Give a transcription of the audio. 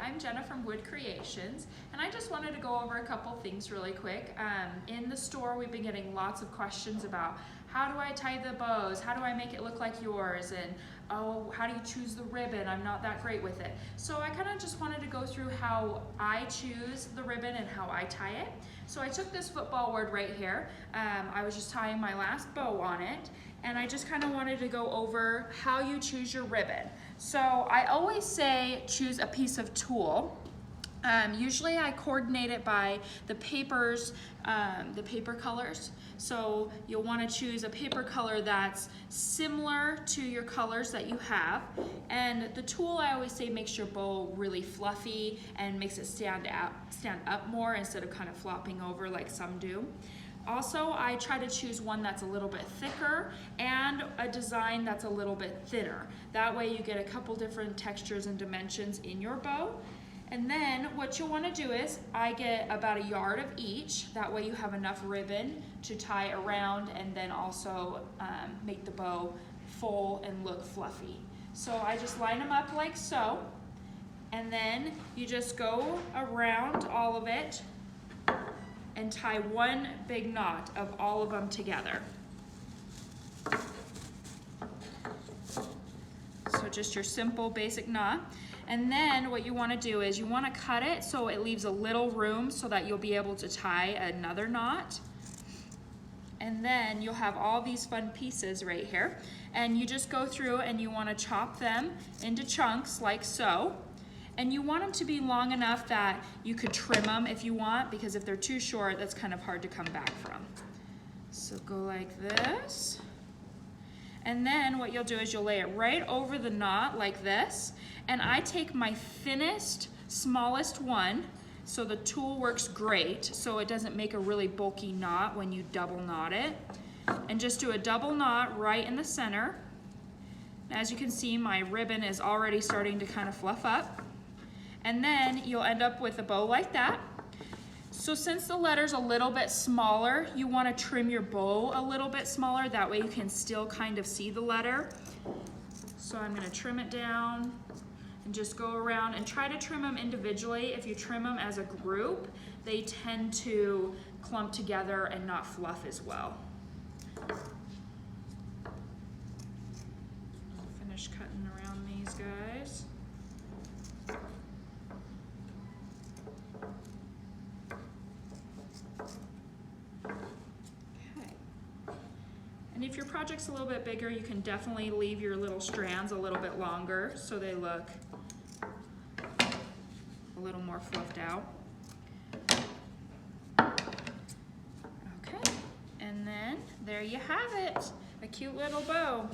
I'm Jenna from Wood Creations, and I just wanted to go over a couple things really quick. In the store, we've been getting lots of questions about how do I tie the bows, how do I make it look like yours, and oh, how do you choose the ribbon? I'm not that great with it. So I kind of just wanted to go through how I choose the ribbon and how I tie it. So I took this football word right here. I was just tying my last bow on it, and I just kind of wanted to go over how you choose your ribbon. So I always say choose a piece of tulle. Usually I coordinate it by the papers, the paper colors. So you'll want to choose a paper color that's similar to your colors that you have. And the tulle, I always say, makes your bow really fluffy and makes it stand up more instead of kind of flopping over like some do. Also, I try to choose one that's a little bit thicker and a design that's a little bit thinner. That way you get a couple different textures and dimensions in your bow. And then what you'll want to do is, I get about a yard of each. That way you have enough ribbon to tie around and then also make the bow full and look fluffy. So I just line them up like so. And then you just go around all of it and tie one big knot of all of them together. So just your simple basic knot. And then what you want to do is you want to cut it so it leaves a little room so that you'll be able to tie another knot. And then you'll have all these fun pieces right here. And you just go through and you want to chop them into chunks like so. And you want them to be long enough that you could trim them if you want, because if they're too short, that's kind of hard to come back from. So go like this. And then what you'll do is you'll lay it right over the knot like this. And I take my thinnest, smallest one, so the tulle works great, so it doesn't make a really bulky knot when you double knot it. And just do a double knot right in the center. As you can see, my ribbon is already starting to kind of fluff up. And then you'll end up with a bow like that. So since the letter's a little bit smaller, you want to trim your bow a little bit smaller. That way you can still kind of see the letter. So I'm going to trim it down and just go around and try to trim them individually. If you trim them as a group, they tend to clump together and not fluff as well. I'll finish cutting around these guys. And if your project's a little bit bigger, you can definitely leave your little strands a little bit longer so they look a little more fluffed out. Okay, and then there you have it, a cute little bow.